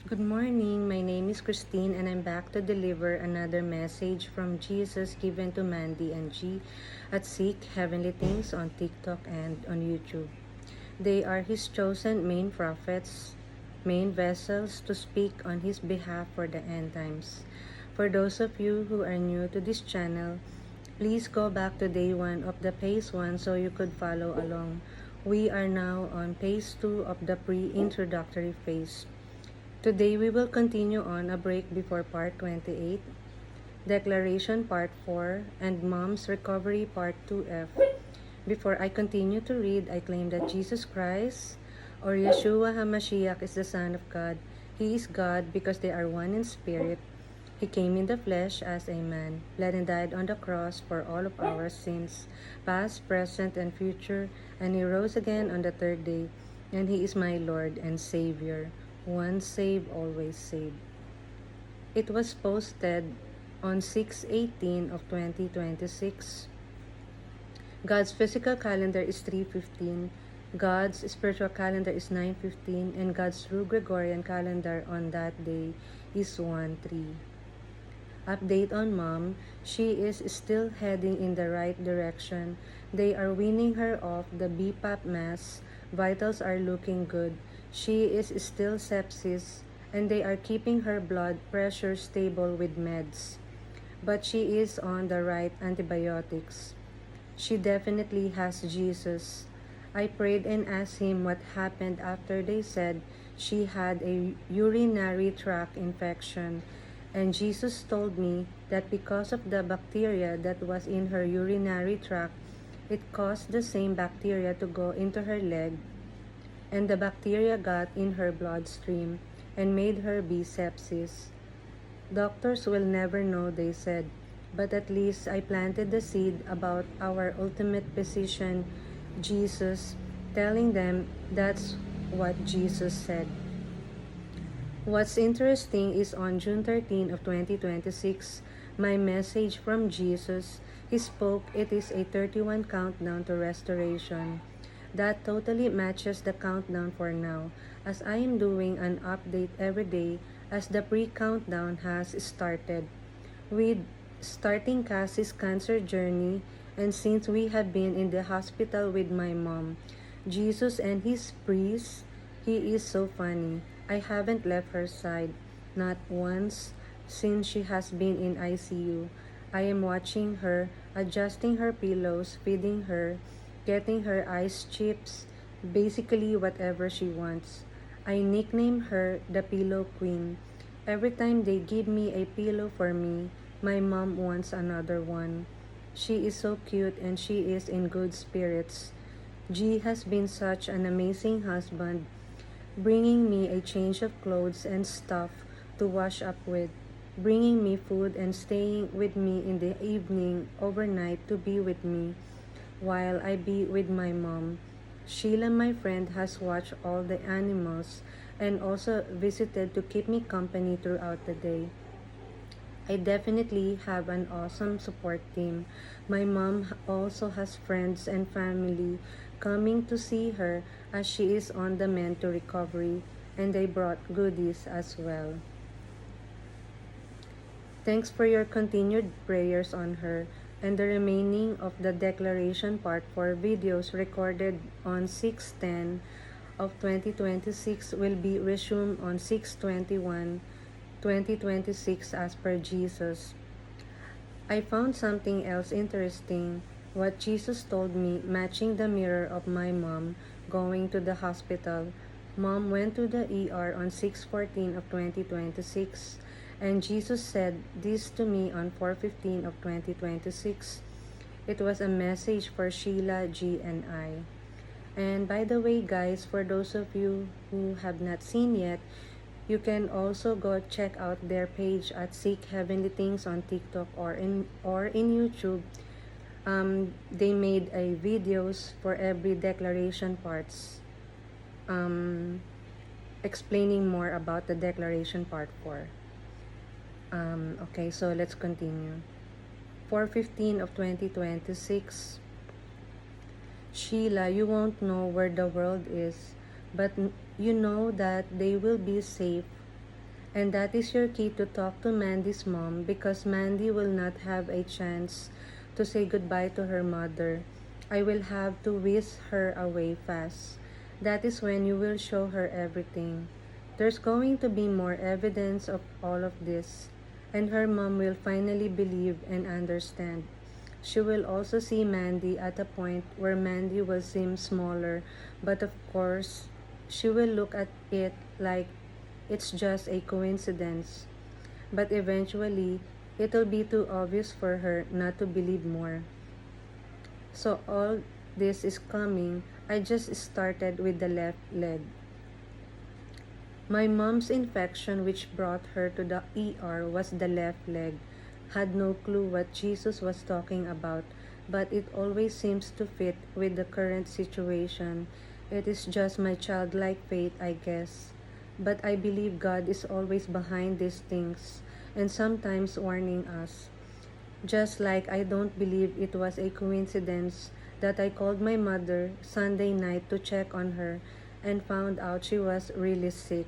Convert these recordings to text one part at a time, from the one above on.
Good morning. My name is Christine and I'm back to deliver another message from Jesus given to Mandy and G at Seek Heavenly Things on TikTok and on YouTube. They are his chosen main prophets, main vessels to speak on his behalf for the end times. For those of you who are new to this channel, please go back to day 1 of the phase 1 so you could follow along. We are now on phase 2 of the pre-introductory phase. Today we will continue on a break before part 28, declaration part 4, and mom's recovery part 2F. Before I continue to read, I claim that Jesus Christ or Yeshua HaMashiach is the Son of God. He is God because they are one in spirit. He came in the flesh as a man, bled and died on the cross for all of our sins, past, present, and future, and he rose again on the third day, and he is my Lord and Savior. Once saved, always saved. It was posted on 6/18 of 2026. God's physical calendar is 3/15. God's spiritual calendar is 9/15, and God's true Gregorian calendar on that day is 1/3. Update on Mom, she is still heading in the right direction. They are weaning her off the BPAP mask. Vitals are looking good. She is still sepsis, and they are keeping her blood pressure stable with meds. But she is on the right antibiotics. She definitely has Jesus. I prayed and asked him what happened after they said she had a urinary tract infection. And Jesus told me that because of the bacteria that was in her urinary tract, it caused the same bacteria to go into her leg, and the bacteria got in her bloodstream and made her be sepsis. Doctors will never know, they said, but at least I planted the seed about our ultimate physician, Jesus, telling them that's what Jesus said. What's interesting is on June 13 of 2026, my message from Jesus, he spoke, it is a 31 countdown to restoration. That totally matches the countdown for now, as I am doing an update every day as the pre-countdown has started. With starting Cassie's cancer journey, and since we have been in the hospital with my mom, Jesus and his priest, he is so funny. I haven't left her side, not once, since she has been in ICU. I am watching her, adjusting her pillows, feeding her, getting her ice chips, basically whatever she wants. I nickname her the Pillow Queen. Every time they give me a pillow for me, my mom wants another one. She is so cute and she is in good spirits. G has been such an amazing husband, bringing me a change of clothes and stuff to wash up with, bringing me food and staying with me in the evening overnight to be with me while I be with my mom. Sheila, my friend, has watched all the animals and also visited to keep me company throughout the day. I definitely have an awesome support team. My mom also has friends and family coming to see her as she is on the mend to recovery, and they brought goodies as well. Thanks for your continued prayers on her, and the remaining of the declaration part 4 videos recorded on 6/10 of 2026 will be resumed on 6/21 2026 as per Jesus. I found something else interesting. What Jesus told me, matching the mirror of my mom going to the hospital. Mom went to the ER on 6/14 of 2026, and Jesus said this to me on 4/15 of 2026. It was a message for Sheila, G, and I. And by the way, guys, for those of you who have not seen yet, you can also go check out their page at Seek Heavenly Things on TikTok or in YouTube. They made a videos for every declaration parts, um, explaining more about the declaration part 4. Okay, so let's continue. 4/15 of 2026. Sheila, you won't know where the world is, but you know that they will be safe And that is your key to talk to Mandy's mom, because Mandy will not have a chance to say goodbye to her mother. I will have to whisk her away fast. That is when you will show her everything. There's going to be more evidence of all of this, and her mom will finally believe and understand. She will also see Mandy at a point where Mandy will seem smaller, but of course, she will look at it like it's just a coincidence. But eventually, it'll be too obvious for her not to believe more. So all this is coming. I just started with the left leg. My mom's infection, which brought her to the ER, was the left leg. Had no clue what Jesus was talking about, but it always seems to fit with the current situation. It is just my childlike faith, I guess. But I believe God is always behind these things and sometimes warning us. Just like I don't believe it was a coincidence that I called my mother Sunday night to check on her and found out she was really sick.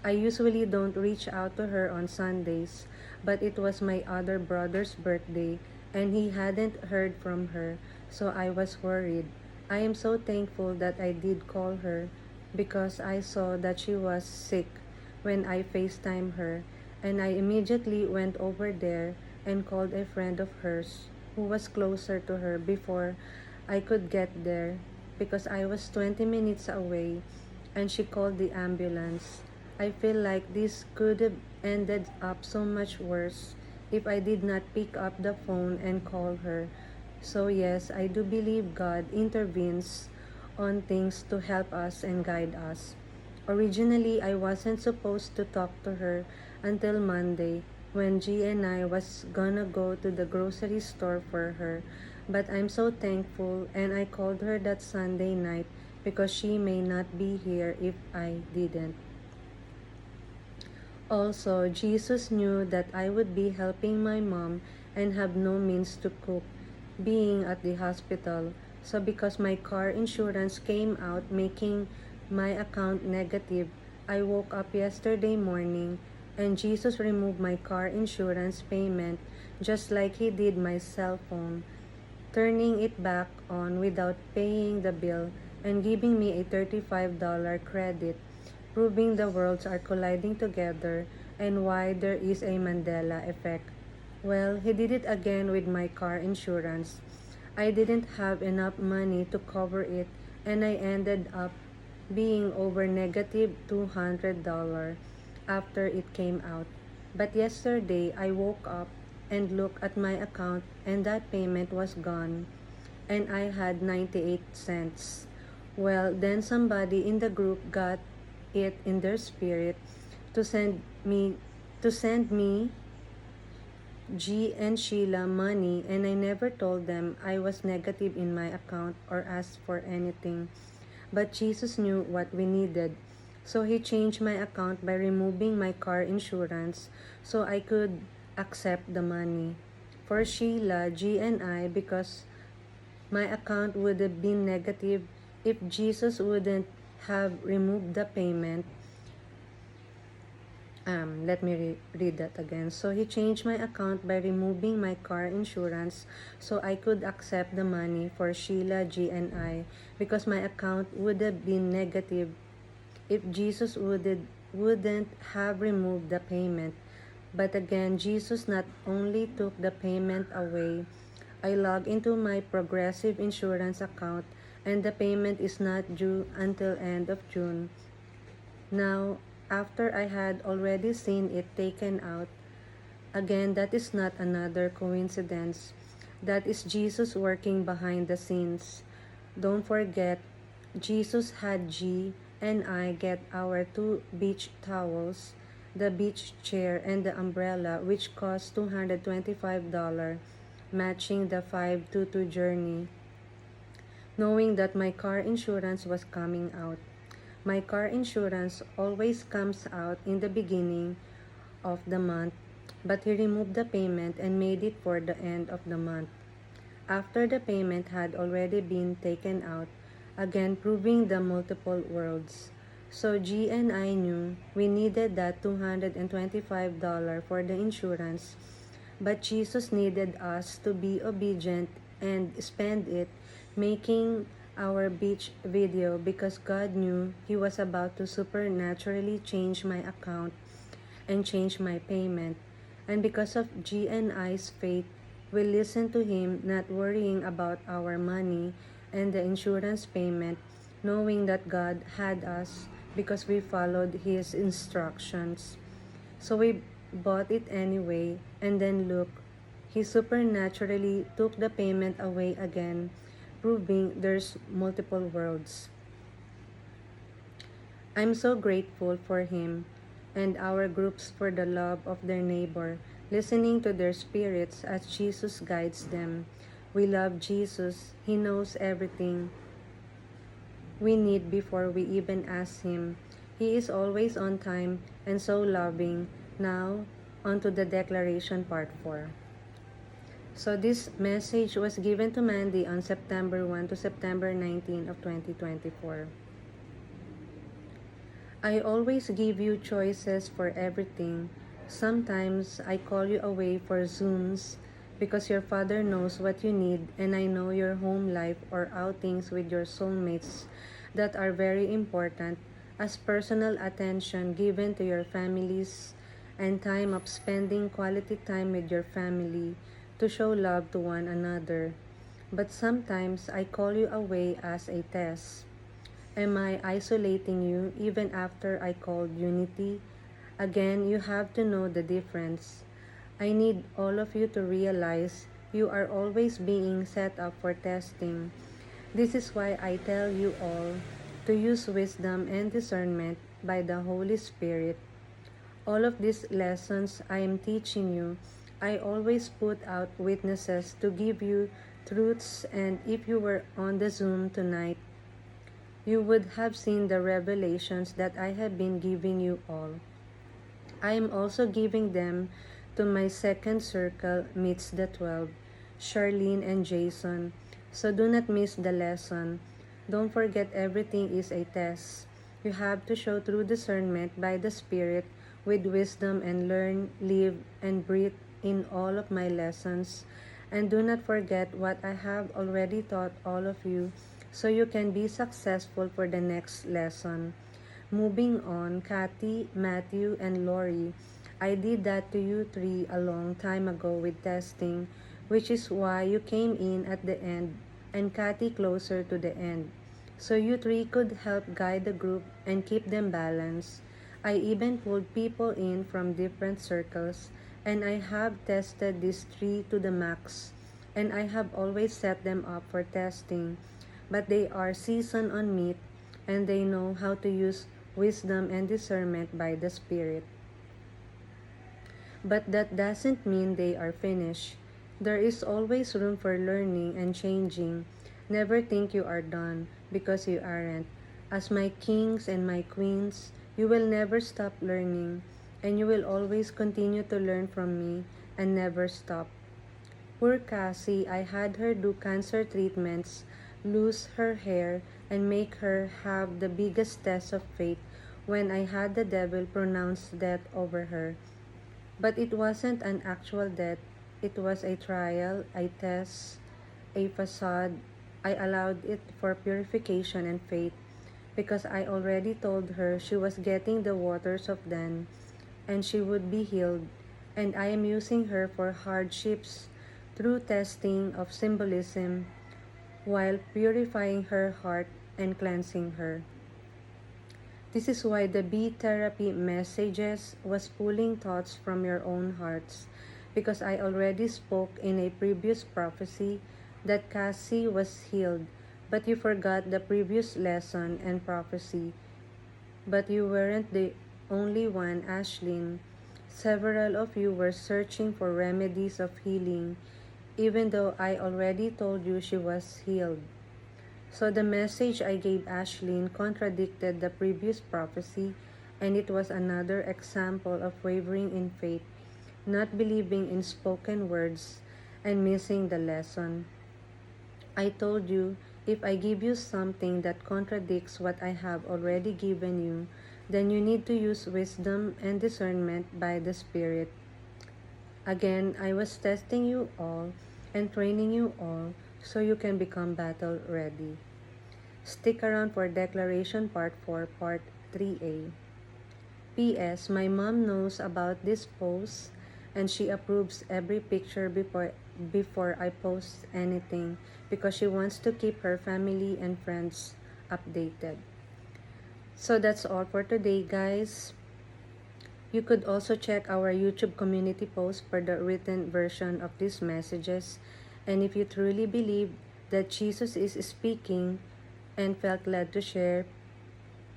I usually don't reach out to her on Sundays, but it was my other brother's birthday and he hadn't heard from her, so I was worried. I am so thankful that I did call her because I saw that she was sick when I FaceTimed her, and I immediately went over there and called a friend of hers who was closer to her before I could get there, because I was 20 minutes away, and she called the ambulance. I feel like this could have ended up so much worse if I did not pick up the phone and call her. So yes, I do believe God intervenes on things to help us and guide us. Originally, I wasn't supposed to talk to her until Monday, when G and I was gonna go to the grocery store for her. But I'm so thankful, and I called her that Sunday night because she may not be here if I didn't. Also, Jesus knew that I would be helping my mom and have no means to cook, being at the hospital. So because my car insurance came out making my account negative, I woke up yesterday morning and Jesus removed my car insurance payment just like he did my cell phone, turning it back on without paying the bill and giving me a $35 credit, proving the worlds are colliding together and why there is a Mandela effect. Well, he did it again with my car insurance. I didn't have enough money to cover it, and I ended up being over negative $200 after it came out. But yesterday, I woke up and looked at my account, and that payment was gone, and I had 98 cents. Well, then somebody in the group got it in their spirit to send me G and Sheila money, and I never told them I was negative in my account or asked for anything. But Jesus knew what we needed. So he changed my account by removing my car insurance so I could accept the money. For Sheila, G and I, because my account would have been negative if Jesus wouldn't have removed the payment. Let me read that again. So he changed my account by removing my car insurance so I could accept the money for Sheila, G, and I, because my account would have been negative if Jesus wouldn't have removed the payment. But again, Jesus not only took the payment away, I log into my Progressive Insurance account and the payment is not due until end of June. Now, after I had already seen it taken out, again, that is not another coincidence. That is Jesus working behind the scenes. Don't forget, Jesus had G and I get our 2 beach towels, the beach chair, and the umbrella, which cost $225, matching the 522 journey, knowing that my car insurance was coming out. My car insurance always comes out in the beginning of the month, but he removed the payment and made it for the end of the month, after the payment had already been taken out, again proving the multiple worlds. So G and I knew we needed that $225 for the insurance, but Jesus needed us to be obedient and spend it making our beach video because God knew He was about to supernaturally change my account and change my payment. And because of G and I's faith, we listened to Him, not worrying about our money and the insurance payment, knowing that God had us because we followed His instructions. So we bought it anyway, and then look, He supernaturally took the payment away again, proving there's multiple worlds. I'm so grateful for Him and our groups for the love of their neighbor, listening to their spirits as Jesus guides them. We love Jesus. He knows everything we need before we even ask Him. He is always on time and so loving. Now, on to the declaration part 4. So this message was given to Mandy on September 1 to September 19 of 2024. I always give you choices for everything. Sometimes I call you away for Zooms because your father knows what you need, and I know your home life or outings with your soulmates that are very important as personal attention given to your families and time of spending quality time with your family to show love to one another. But sometimes I call you away as a test. Am I isolating you even after I called unity? Again, you have to know the difference. I need all of you to realize you are always being set up for testing. This is why I tell you all to use wisdom and discernment by the Holy Spirit. All of these lessons I am teaching you, I always put out witnesses to give you truths, and if you were on the Zoom tonight, you would have seen the revelations that I have been giving you all. I am also giving them to my second circle meets the 12, Charlene and Jason. So do not miss the lesson. Don't forget everything is a test. You have to show true discernment by the Spirit with wisdom and learn, live, and breathe in all of my lessons. And do not forget what I have already taught all of you so you can be successful for the next lesson. Moving on, Kathy, Matthew, and Lori, I did that to you three a long time ago with testing, which is why you came in at the end and Kathy closer to the end. So you three could help guide the group and keep them balanced. I even pulled people in from different circles, and I have tested these three to the max, and I have always set them up for testing. But they are seasoned on meat, and they know how to use wisdom and discernment by the Spirit. But that doesn't mean they are finished. There is always room for learning and changing. Never think you are done, because you aren't. As my kings and my queens, you will never stop learning, and you will always continue to learn from me and never stop. Poor Cassie, I had her do cancer treatments, lose her hair, and make her have the biggest test of faith when I had the devil pronounce death over her. But it wasn't an actual death. It was a trial, a test, a facade. I allowed it for purification and faith because I already told her she was getting the waters of Dan and she would be healed. And I am using her for hardships through testing of symbolism while purifying her heart and cleansing her. This is why the Bee Therapy messages was pulling thoughts from your own hearts, because I already spoke in a previous prophecy that Cassie was healed, but you forgot the previous lesson and prophecy. But you weren't the only one, Ashlyn. Several of you were searching for remedies of healing, even though I already told you she was healed. So the message I gave Ashlyn contradicted the previous prophecy, and it was another example of wavering in faith, not believing in spoken words, and missing the lesson. I told you If I give you something that contradicts what I have already given you, then you need to use wisdom and discernment by the Spirit. Again, I was testing you all and training you all so you can become battle ready. Stick around for Declaration Part 4, Part 3a. P.S. My mom knows about this post and she approves every picture before I post anything because she wants to keep her family and friends updated. So that's all for today, guys. You could also check our YouTube community post for the written version of these messages. And if you truly believe that Jesus is speaking and felt led to share,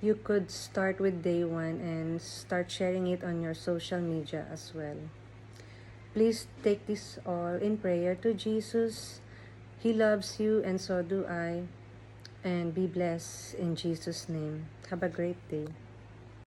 you could start with day one and start sharing it on your social media as well. Please take this all in prayer to Jesus. He loves you and so do I. And be blessed in Jesus' name. Have a great day.